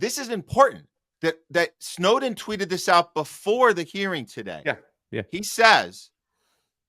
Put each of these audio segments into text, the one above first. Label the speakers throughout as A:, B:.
A: this is important that Snowden tweeted this out before the hearing today.
B: Yeah.
A: He says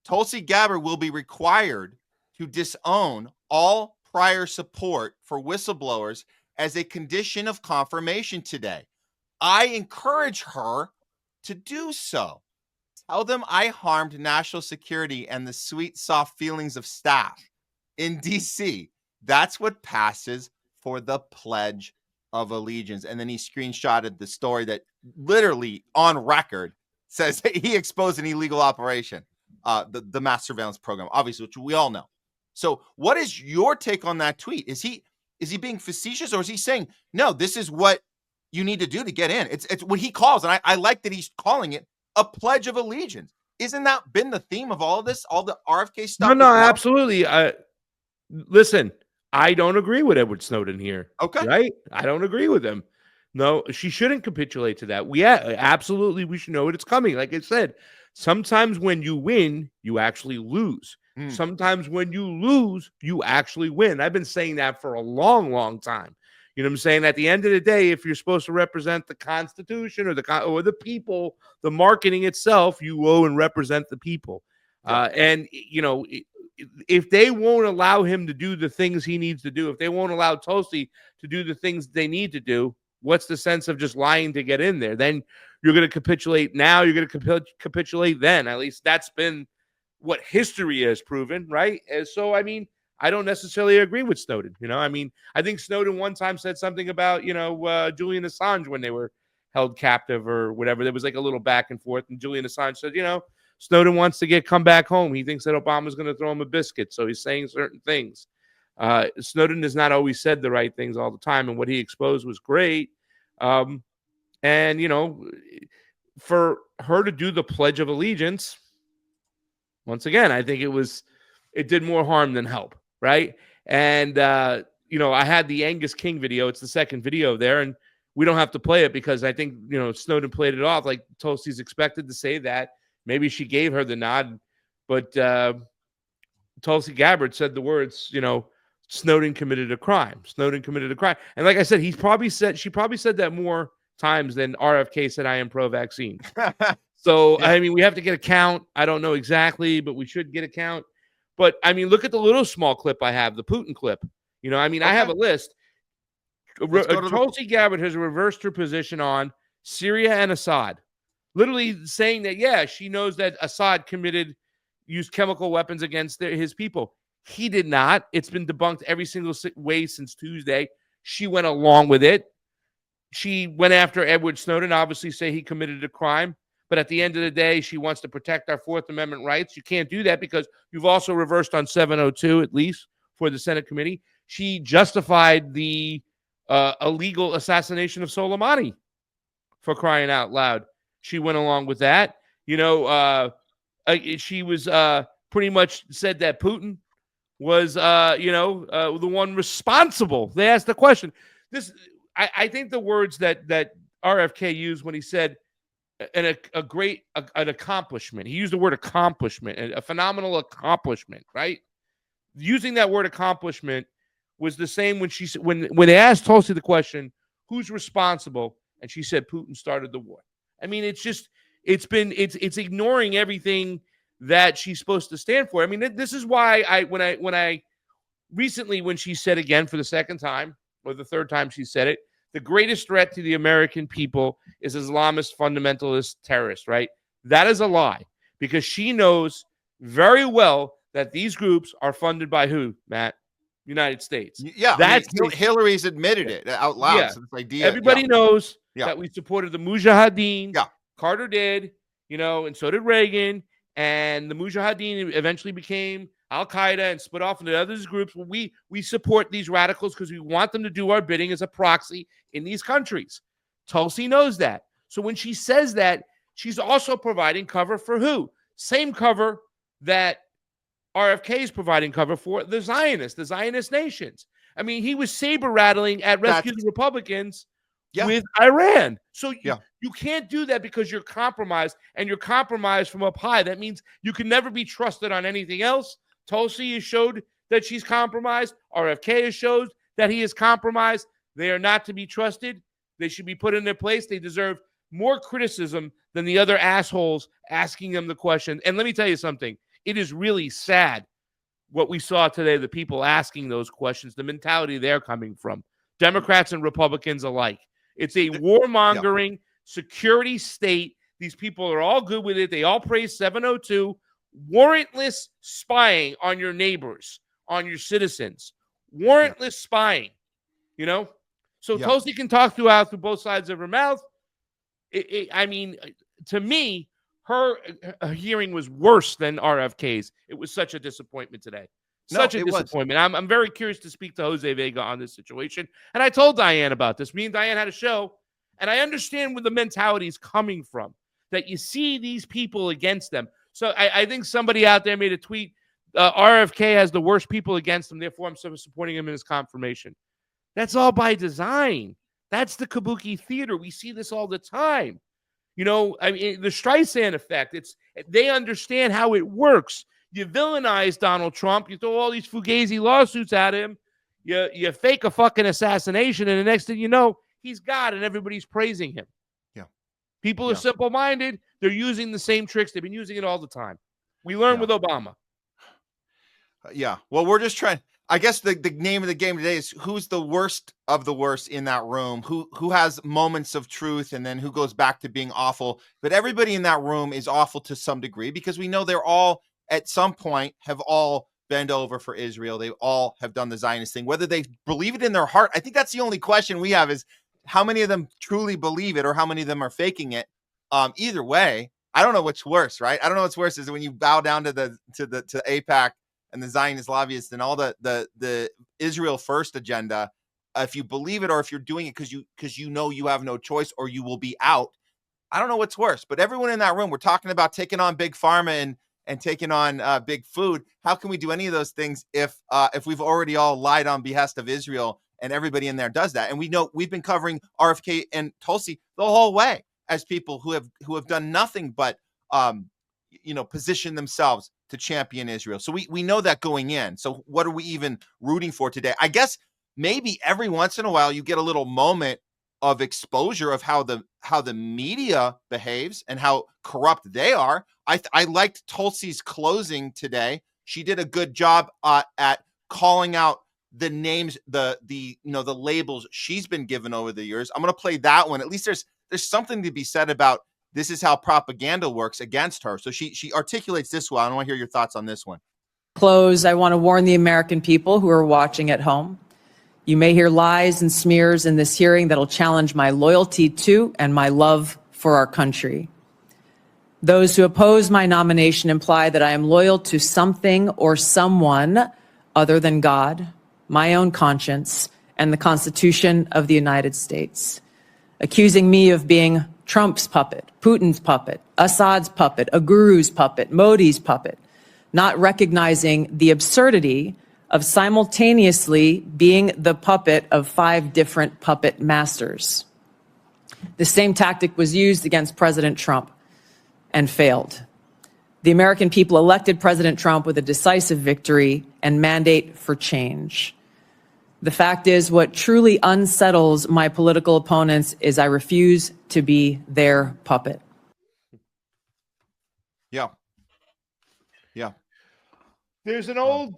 A: Tulsi Gabbard will be required to disown all prior support for whistleblowers as a condition of confirmation today. I encourage her to do so. Tell them I harmed national security and the sweet, soft feelings of staff in D.C. That's what passes for the Pledge of Allegiance. And then he screenshotted the story that literally on record says he exposed an illegal operation, the mass surveillance program, obviously, which we all know. So what is your take on that tweet? Is he being facetious, or is he saying, no, this is what you need to do to get in? It's what he calls, and I like that he's calling it a Pledge of Allegiance. Isn't that been the theme of all of this, all the RFK stuff?
B: No, absolutely. Listen, I don't agree with Edward Snowden here.
A: Okay.
B: Right? I don't agree with him. No, she shouldn't capitulate to that. Absolutely, we should know it's coming. Like I said, sometimes when you win, you actually lose. Sometimes when you lose, you actually win. I've been saying that for a long, long time. You know what I'm saying? At the end of the day, if you're supposed to represent the Constitution or the people, the marketing itself, you owe and represent the people. And, you know, if they won't allow him to do the things he needs to do, if they won't allow Tulsi to do the things they need to do, what's the sense of just lying to get in there? Then you're going to capitulate now. You're going to capitulate then. At least that's been what history has proven, right? And so, I mean, I don't necessarily agree with Snowden. You know, I mean, I think Snowden one time said something about, you know, Julian Assange when they were held captive or whatever. There was like a little back and forth, and Julian Assange said, you know, Snowden wants to come back home. He thinks that Obama's going to throw him a biscuit, so he's saying certain things. Snowden has not always said the right things all the time, and what he exposed was great. And, you know, for her to do the Pledge of Allegiance, once again, I think it did more harm than help, right? And, you know, I had the Angus King video. It's the second video there, and we don't have to play it because I think, you know, Snowden played it off like Tulsi's expected to say that. Maybe she gave her the nod, but Tulsi Gabbard said the words, you know, Snowden committed a crime. Snowden committed a crime. And like I said, she probably said that more times than RFK said, I am pro-vaccine. So, yeah. I mean, we have to get a count. I don't know exactly, but we should get a count. But, I mean, look at the little small clip I have, the Putin clip. You know, I mean, okay. I have a list. Tulsi Gabbard has reversed her position on Syria and Assad, literally saying that, yeah, she knows that Assad used chemical weapons against his people. He did not. It's been debunked every single way since Tuesday. She went along with it. She went after Edward Snowden, obviously say he committed a crime. But at the end of the day, she wants to protect our Fourth Amendment rights. You can't do that because you've also reversed on 702, at least, for the Senate committee. She justified the illegal assassination of Soleimani, for crying out loud. She went along with that. You know, she was pretty much said that Putin was, the one responsible. They asked the question. I think the words that RFK used when he said, an accomplishment. He used the word accomplishment, a phenomenal accomplishment, right? Using that word accomplishment was the same when they asked Tulsi the question, who's responsible? And she said, Putin started the war. I mean, it's ignoring everything that she's supposed to stand for. I mean, this is why when she said again for the second time, or the third time she said it, the greatest threat to the American people is Islamist fundamentalist terrorists, right? That is a lie, because she knows very well that these groups are funded by who, Matt? United States.
A: Yeah, Hillary's admitted it out loud.
B: Yeah.
A: So this idea,
B: everybody knows that we supported the Mujahideen.
A: Yeah.
B: Carter did, and so did Reagan. And the Mujahideen eventually became Al-Qaeda and split off into other groups. We support these radicals because we want them to do our bidding as a proxy in these countries. Tulsi knows that. So when she says that, she's also providing cover for who? Same cover that RFK is providing cover for the Zionist nations. I mean, he was saber rattling at Rescue the Republicans with Iran. So you can't do that because you're compromised, and you're compromised from up high. That means you can never be trusted on anything else. Tulsi has showed that she's compromised. RFK has showed that he is compromised. They are not to be trusted. They should be put in their place. They deserve more criticism than the other assholes asking them the question. And let me tell you something. It is really sad what we saw today, the people asking those questions, the mentality they're coming from, Democrats and Republicans alike. It's a warmongering security state. These people are all good with it. They all praise 702, warrantless spying on your neighbors, on your citizens, warrantless spying, you know? So Tulsi can talk through both sides of her mouth. I mean, to me, her hearing was worse than RFK's. It was such a disappointment today. Such a disappointment. I'm very curious to speak to Jose Vega on this situation. And I told Diane about this. Me and Diane had a show, and I understand where the mentality is coming from, that you see these people against them. So I think somebody out there made a tweet, RFK has the worst people against him, therefore I'm supporting him in his confirmation. That's all by design. That's the kabuki theater. We see this all the time. You know, I mean, the Streisand effect, they understand how it works. You villainize Donald Trump. You throw all these Fugazi lawsuits at him. You fake a fucking assassination, and the next thing you know, he's God, and everybody's praising him. Yeah. People are simple-minded. They're using the same tricks. They've been using it all the time. We learned with Obama.
A: Well, we're just trying. I guess the name of the game today is who's the worst of the worst in that room, who has moments of truth and then who goes back to being awful. But everybody in that room is awful to some degree because we know they're all at some point have all bent over for Israel. They all have done the Zionist thing, whether they believe it in their heart. I think that's the only question we have is how many of them truly believe it or how many of them are faking it. Either way, I don't know what's worse, right? I don't know what's worse is when you bow down to AIPAC and the Zionist lobbyists and all the Israel first agenda. If you believe it or if you're doing it because you know you have no choice or you will be out. I don't know what's worse, but everyone in that room, we're talking about taking on big pharma and taking on big food. How can we do any of those things if we've already all lied on behest of Israel and everybody in there does that? And we know we've been covering RFK and Tulsi the whole way as people who have done nothing but position themselves to champion Israel. So we know that going in. So what are we even rooting for today? I guess maybe every once in a while you get a little moment of exposure of how the media behaves and how corrupt they are. I liked Tulsi's closing today. She did a good job at calling out the names, the labels she's been given over the years. I'm going to play that one. At least there's something to be said about this is how propaganda works against her. So she articulates this well. I want to hear your thoughts on this one.
C: Close. I want to warn the American people who are watching at home. You may hear lies and smears in this hearing that'll challenge my loyalty to and my love for our country. Those who oppose my nomination imply that I am loyal to something or someone other than God, my own conscience, and the Constitution of the United States. Accusing me of being Trump's puppet, Putin's puppet, Assad's puppet, a guru's puppet, Modi's puppet, not recognizing the absurdity of simultaneously being the puppet of 5 different puppet masters. The same tactic was used against President Trump and failed. The American people elected President Trump with a decisive victory and mandate for change. The fact is, what truly unsettles my political opponents is I refuse to be their puppet.
A: Yeah.
B: There's an old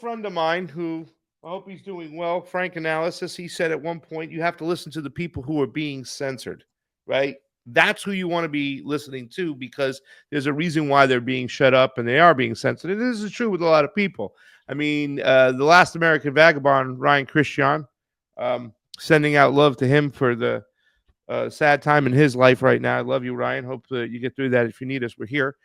B: friend of mine who, I hope he's doing well, Frank Analysis. He said at one point, you have to listen to the people who are being censored, right? That's who you want to be listening to because there's a reason why they're being shut up and they are being censored. And this is true with a lot of people. I mean, the last American vagabond, Ryan Christian, sending out love to him for the sad time in his life right now. I love you, Ryan. Hope you get through that. If you need us, we're here.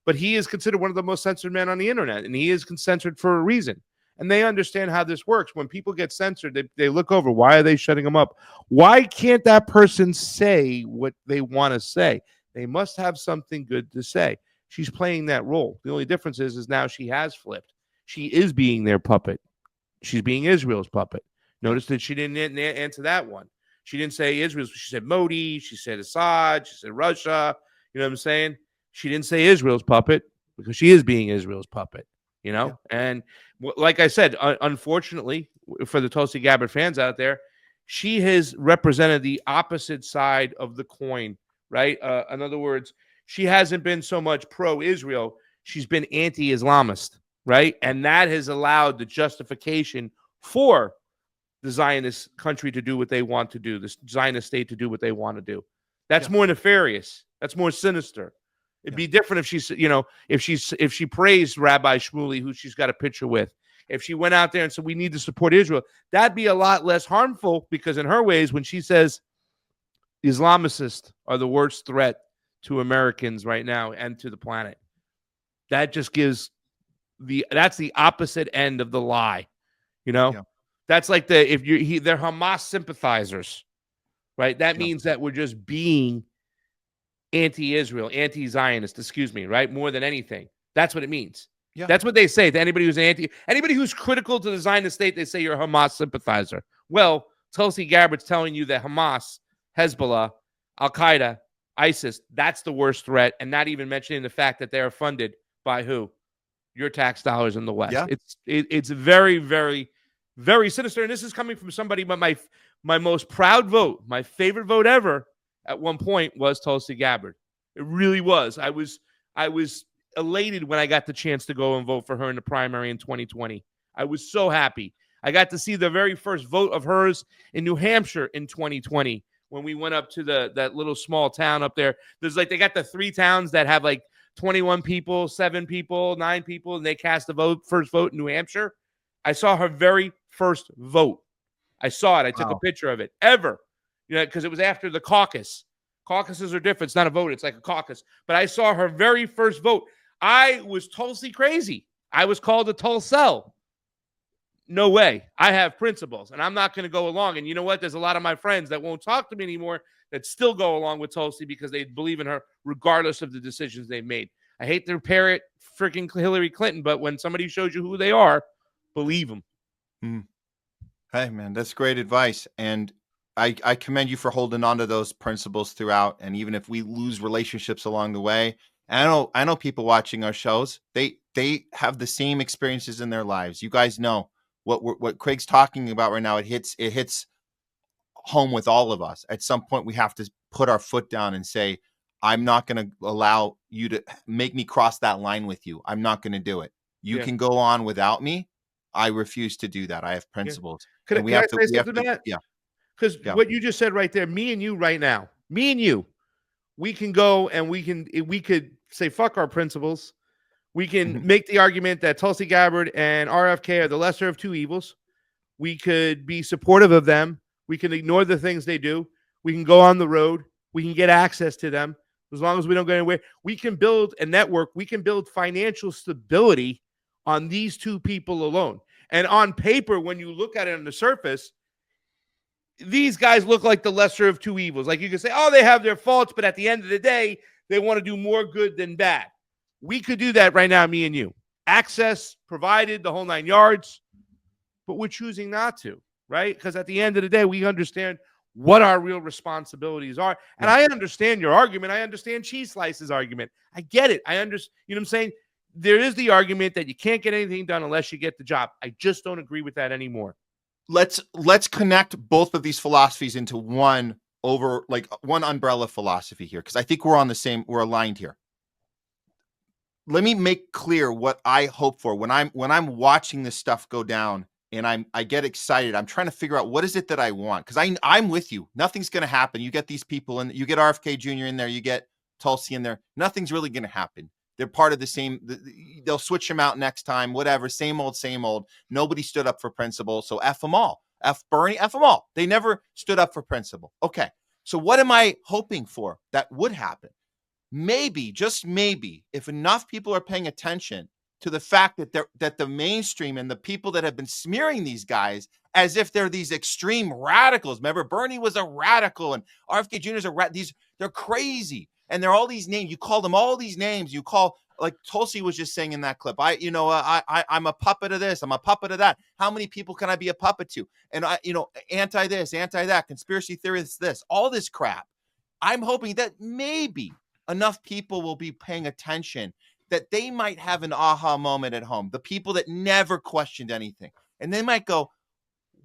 B: But he is considered one of the most censored men on the internet, and he is censored for a reason. And they understand how this works. When people get censored, they look over. Why are they shutting them up? Why can't that person say what they want to say? They must have something good to say. She's playing that role. The only difference is now she has flipped. She is being their puppet. She's being Israel's puppet. Notice that she didn't answer that one. She didn't say Israel. She said Modi. She said Assad. She said Russia. You know what I'm saying? She didn't say Israel's puppet because she is being Israel's puppet. You know? Yeah. And like I said, unfortunately, for the Tulsi Gabbard fans out there, she has represented the opposite side of the coin, right? In other words, she hasn't been so much pro-Israel. She's been anti-Islamist, right? And that has allowed the justification for the Zionist country to do what they want to do, the Zionist state to do what they want to do. That's more nefarious. That's more sinister. It'd be different if she's, if she praised Rabbi Shmuley, who she's got a picture with. If she went out there and said, we need to support Israel, that'd be a lot less harmful, because in her ways, when she says Islamicists are the worst threat to Americans right now and to the planet, that just gives that's the opposite end of the lie. That's like they're Hamas sympathizers, right? That means that we're just being anti-Israel, anti-Zionist, right? More than anything. That's what it means. Yeah. That's what they say to anybody who's critical to the Zionist state. They say you're a Hamas sympathizer. Well, Tulsi Gabbard's telling you that Hamas, Hezbollah, Al-Qaeda, ISIS, that's the worst threat, and not even mentioning the fact that they are funded by who? Your tax dollars in the West. Yeah. It's very, very, very sinister. And this is coming from somebody, but my most proud vote, my favorite vote ever at one point was Tulsi Gabbard. It really was. I was elated when I got the chance to go and vote for her in the primary in 2020. I was so happy. I got to see the very first vote of hers in New Hampshire in 2020 when we went up to that little small town up there. There's they got the 3 towns that have 21 people, 7 people, 9 people, and they cast the first vote in New Hampshire. I saw her very first vote. I saw it. I took a picture of it. Ever. Because it was after the caucus. Caucuses are different. It's not a vote. It's like a caucus. But I saw her very first vote. I was Tulsi crazy. I was called a Tulsel. No way. I have principles, and I'm not going to go along. And you know what? There's a lot of my friends that won't talk to me anymore that still go along with Tulsi because they believe in her regardless of the decisions they've made. I hate to parrot freaking Hillary Clinton, but when somebody shows you who they are, believe them.
A: Hey, man, that's great advice. And I commend you for holding on to those principles throughout. And even if we lose relationships along the way, I know people watching our shows, they have the same experiences in their lives. You guys know what Craig's talking about right now. It hits home with all of us. At some point, we have to put our foot down and say, I'm not going to allow you to make me cross that line with you. I'm not going to do it. You can go on without me. I refuse to do that. I have principles.
B: Could I say something to that?
A: Yeah.
B: Because what you just said right there, me and you right now, we can go and we could say, fuck our principles. We can make the argument that Tulsi Gabbard and RFK are the lesser of 2 evils. We could be supportive of them. We can ignore the things they do. We can go on the road. We can get access to them. As long as we don't go anywhere, we can build a network. We can build financial stability on these 2 people alone. And on paper, when you look at it on the surface, these guys look like the lesser of 2 evils. Like you can say, oh, they have their faults, but at the end of the day, they want to do more good than bad. We could do that right now, me and you. Access provided, the whole 9 yards, but we're choosing not to, right? Because at the end of the day, we understand what our real responsibilities are. And I understand your argument. I understand Cheese Slice's argument. I get it. I understand. You know what I'm saying? There is the argument that you can't get anything done unless you get the job. I just don't agree with that anymore.
A: Let's connect both of these philosophies into one umbrella philosophy here, because I think we're aligned here. Let me make clear what I hope for when I'm watching this stuff go down and I get excited. I'm trying to figure out what is it that I want, because I'm with you. Nothing's going to happen. You get these people and you get RFK Jr. in there, you get Tulsi in there. Nothing's really going to happen. They're part of the same. They'll switch them out next time. Whatever. Same old, same old. Nobody stood up for principle. So F them all. F Bernie. F them all. They never stood up for principle. Okay. So what am I hoping for that would happen? Maybe, just maybe, if enough people are paying attention to the fact that the mainstream and the people that have been smearing these guys as if they're these extreme radicals. Remember, Bernie was a radical and RFK Jr. is they're crazy. And they're all these names. You call them all these names. You call, like Tulsi was just saying in that clip, I'm a puppet of this. I'm a puppet of that. How many people can I be a puppet to? And anti this, anti that, conspiracy theorists, this, all this crap. I'm hoping that maybe enough people will be paying attention that they might have an aha moment at home. The people that never questioned anything. And they might go,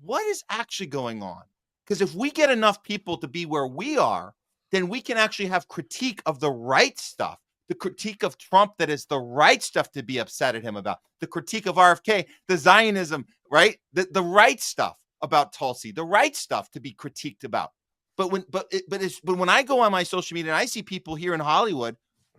A: what is actually going on? Because if we get enough people to be where we are, then we can actually have critique of the right stuff. The critique of Trump that is the right stuff to be upset at him about. The critique of RFK, the Zionism, right? The right stuff about Tulsi, the right stuff to be critiqued about. But when I go on my social media and I see people here in Hollywood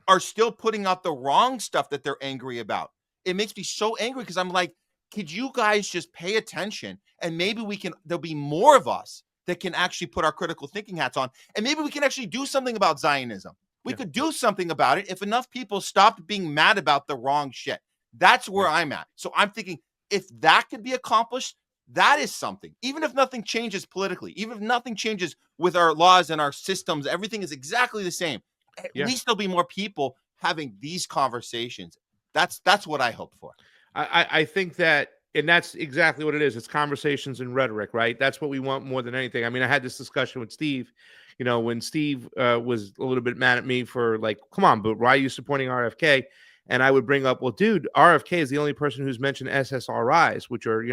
A: are still putting out the wrong stuff that they're angry about, it makes me so angry because I'm like, could you guys just pay attention and maybe there'll be more of us that can actually put our critical thinking hats on, and maybe we can actually do something about Zionism. We could do something about it if enough people stopped being mad about the wrong shit. That's where I'm at. So I'm thinking if that could be accomplished, that is something. Even if nothing changes politically, even if nothing changes with our laws and our systems, everything is exactly the same. At least there'll be more people having these conversations. That's what I hope for.
B: I think that, and that's exactly what it is. It's conversations and rhetoric, right? That's what we want more than anything. I mean, I had this discussion with Steve, when Steve was a little bit mad at me for like, come on, but why are you supporting RFK? And I would bring up, well, dude, RFK is the only person who's mentioned SSRIs, which are,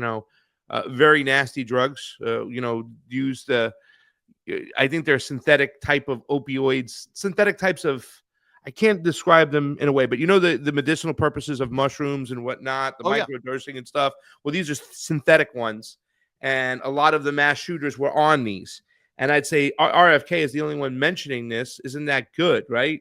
B: very nasty drugs, used, I think they're synthetic type of opioids, synthetic types of, I can't describe them in a way, but the medicinal purposes of mushrooms and whatnot, the microdosing and stuff. Well, these are synthetic ones, and a lot of the mass shooters were on these. And I'd say RFK is the only one mentioning this. Isn't that good, right?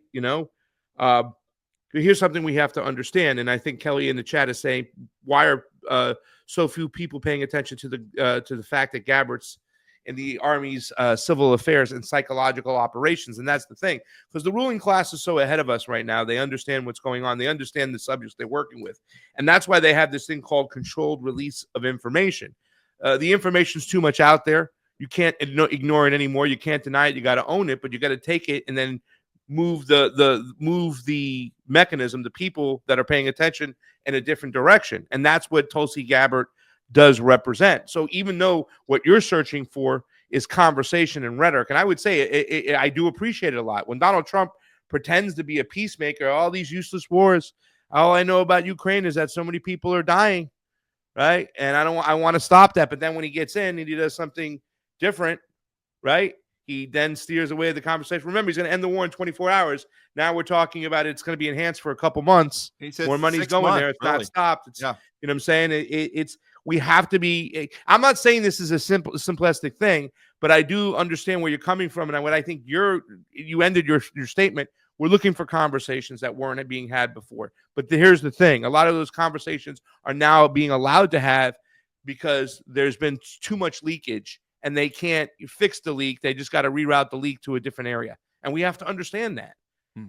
B: Here's something we have to understand, and I think Kelly in the chat is saying, why are so few people paying attention to the fact that Gabbard's in the Army's civil affairs and psychological operations? And that's the thing, because the ruling class is so ahead of us right now. They understand what's going on. They understand the subjects they're working with. And that's why they have this thing called controlled release of information. The information's too much out there. You can't ignore it anymore. You can't deny it. You got to own it, but you got to take it and then move the mechanism, the people that are paying attention, in a different direction. And that's what Tulsi Gabbard does represent. So even though what you're searching for is conversation and rhetoric, and I would say I do appreciate it a lot. When Donald Trump pretends to be a peacemaker, all these useless wars, all I know about Ukraine is that so many people are dying, right? And I want to stop that. But then when he gets in and he does something different, right? He then steers away the conversation. Remember, he's going to end the war in 24 hours. Now we're talking about it's going to be enhanced for a couple months.
A: He said
B: more money's going there. It's not stopped. It's, you know what I'm saying? It's we have to be. I'm not saying this is a simplistic thing, but I do understand where you're coming from, and what I think you ended your statement. We're looking for conversations that weren't being had before. But here's the thing: a lot of those conversations are now being allowed to have because there's been too much leakage. And they can't fix the leak. They just got to reroute the leak to a different area. And we have to understand that.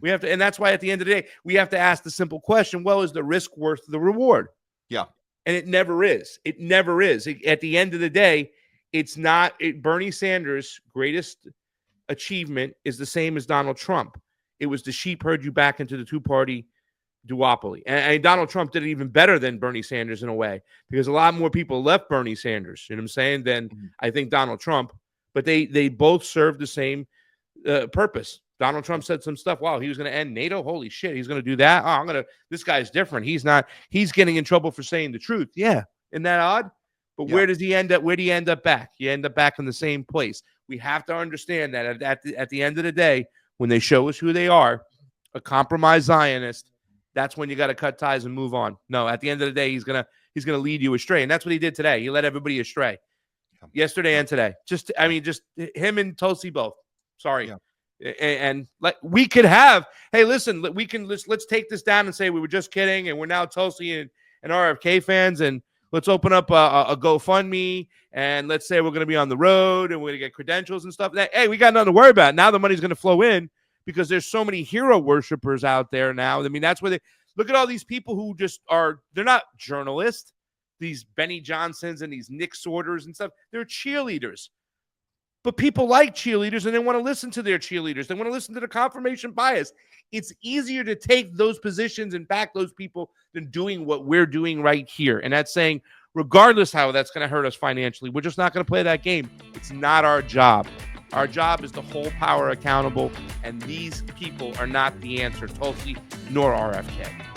B: We have to, and that's why at the end of the day, we have to ask the simple question, well, is the risk worth the reward?
A: Yeah.
B: And it never is. It never is. At the end of the day, it's not. Bernie Sanders' greatest achievement is the same as Donald Trump. It was the sheep herd you back into the two-party duopoly. And Donald Trump did it even better than Bernie Sanders in a way, because a lot more people left Bernie Sanders, you know what I'm saying, than I think Donald Trump. But they both serve the same purpose. Donald Trump said some stuff. Wow, he was going to end NATO. Holy shit, he's going to do that. Oh, this guy's different. He's getting in trouble for saying the truth. Yeah. Isn't that odd? But where does he end up? Where do you end up back? You end up back in the same place. We have to understand that at the end of the day, when they show us who they are, a compromised Zionist, that's when you got to cut ties and move on. No, at the end of the day, he's gonna lead you astray, and that's what he did today. He led everybody astray, yesterday and today. Just him and Tulsi both. Sorry, and like we could have. Hey, listen, let's take this down and say we were just kidding, and we're now Tulsi and RFK fans, and let's open up a GoFundMe, and let's say we're gonna be on the road and we're gonna get credentials and stuff. Hey, we got nothing to worry about. Now the money's gonna flow in. Because there's so many hero worshipers out there now. I mean, that's where they look at all these people who just they're not journalists, these Benny Johnsons and these Nick Sorters and stuff. They're cheerleaders. But people like cheerleaders and they want to listen to their cheerleaders. They want to listen to the confirmation bias. It's easier to take those positions and back those people than doing what we're doing right here. And that's saying, regardless how that's going to hurt us financially, we're just not going to play that game. It's not our job. Our job is to hold power accountable, and these people are not the answer, Tulsi nor RFK.